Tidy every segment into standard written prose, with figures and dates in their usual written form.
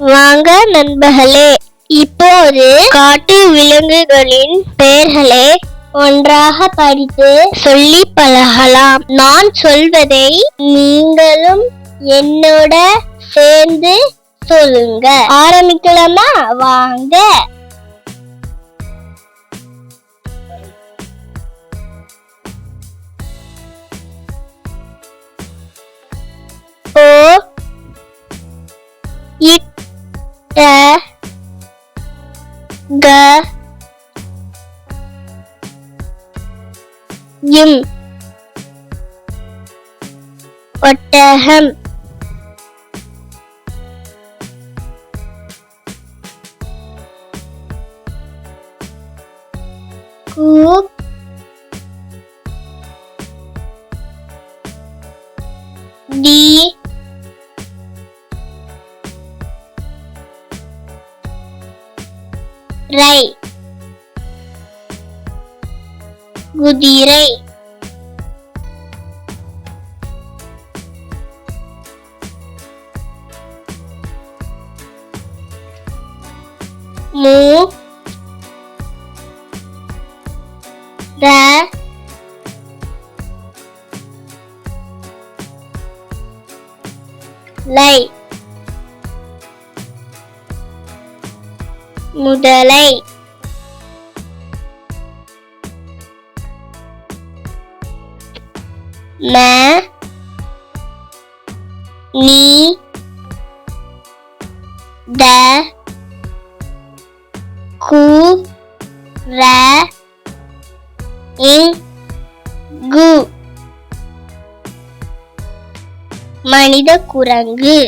வாங்க நண்பர்களே, இப்போது காட்டு விலங்குகளின் பெயர்களை ஒன்றாக படித்து சொல்லி பழகலாம். நான் சொல்வதை நீங்களும் என்னோட சேர்ந்து சொல்லுங்க. ஆரம்பிக்கலாமா? வாங்க. ஓ இட்ட க இம் ஒட்டகம். கு டி ரை குதிரை. மு ர லை முதலை. ம நீ ட கு ர இங் கு மனித குரங்கு.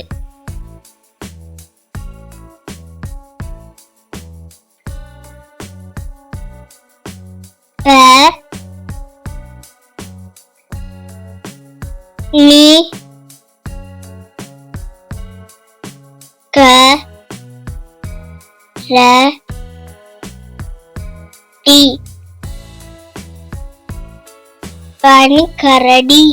ப நீ க ர டி பனிக்கரடி.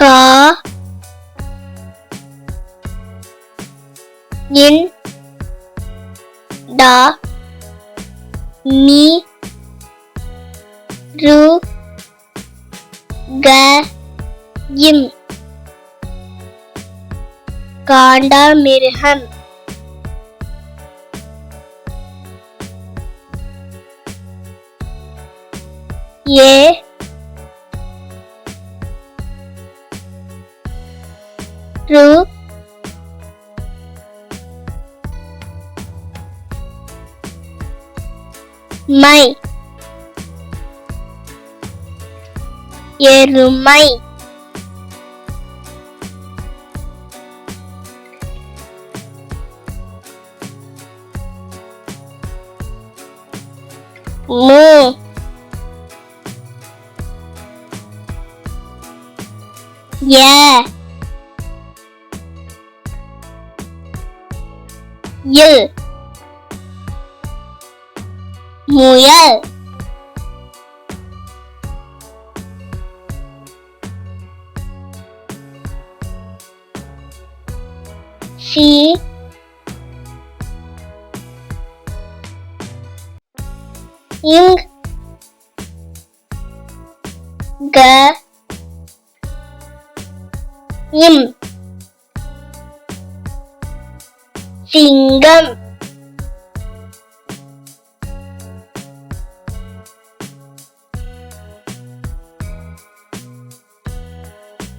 கா இன் டா மீ ரு க இம் காண்டாமிருகம். ஏ ரு மை எருமை. மு ய இல் முயல். சி இங் க இம் சிங்கம்.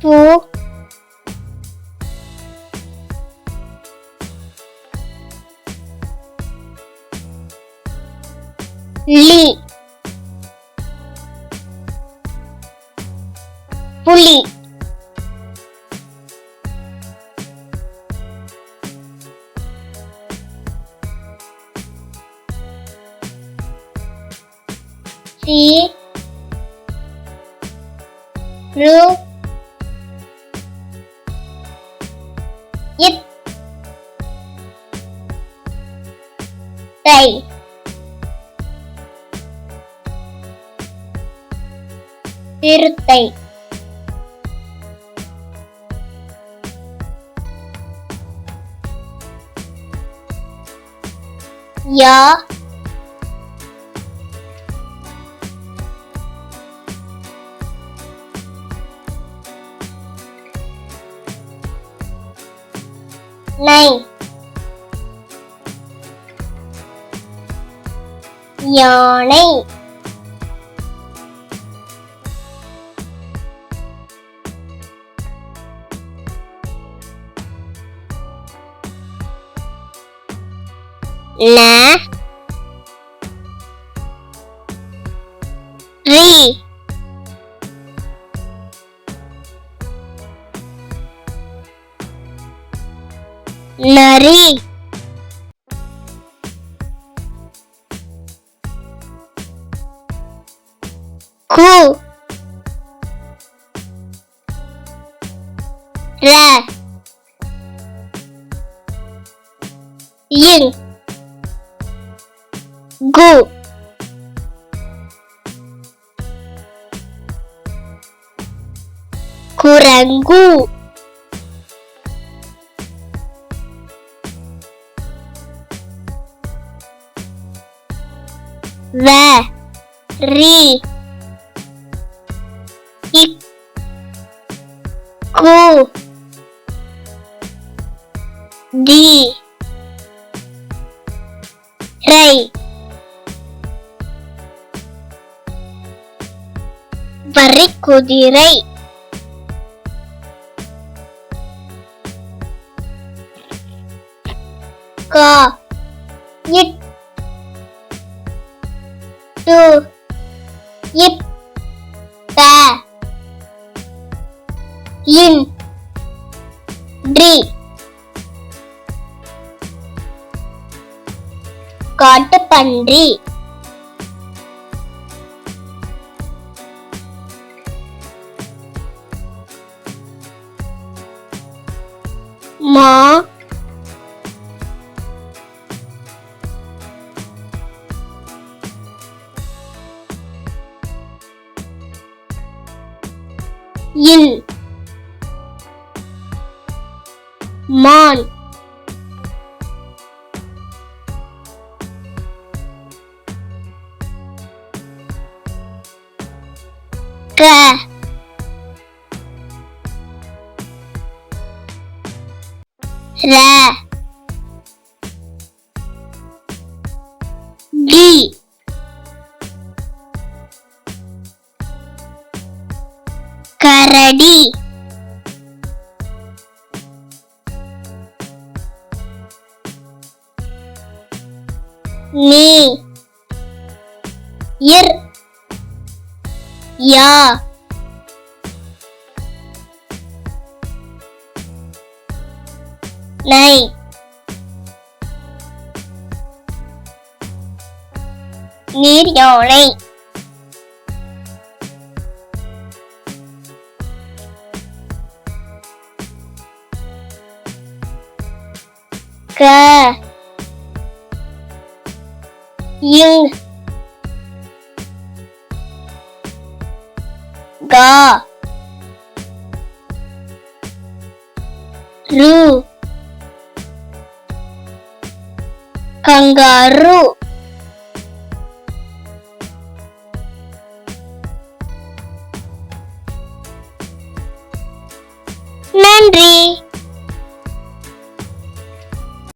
பு லி புலி. சி ரு இத் தை சிறுத்தை. யா நை யானை ந ரி நரி கு ர யிங் கு குரங்கு வ ரி இக் கு தி ரை வரிக்குதிரை கா இட் டு இப் ட இன் ட்ரி காட்டுப்பன்றி மா இன் மான் க ர டி கரடி நீ இர் யா நை நீர் யானை க இங் கா ரு கங்காரு நன்றி.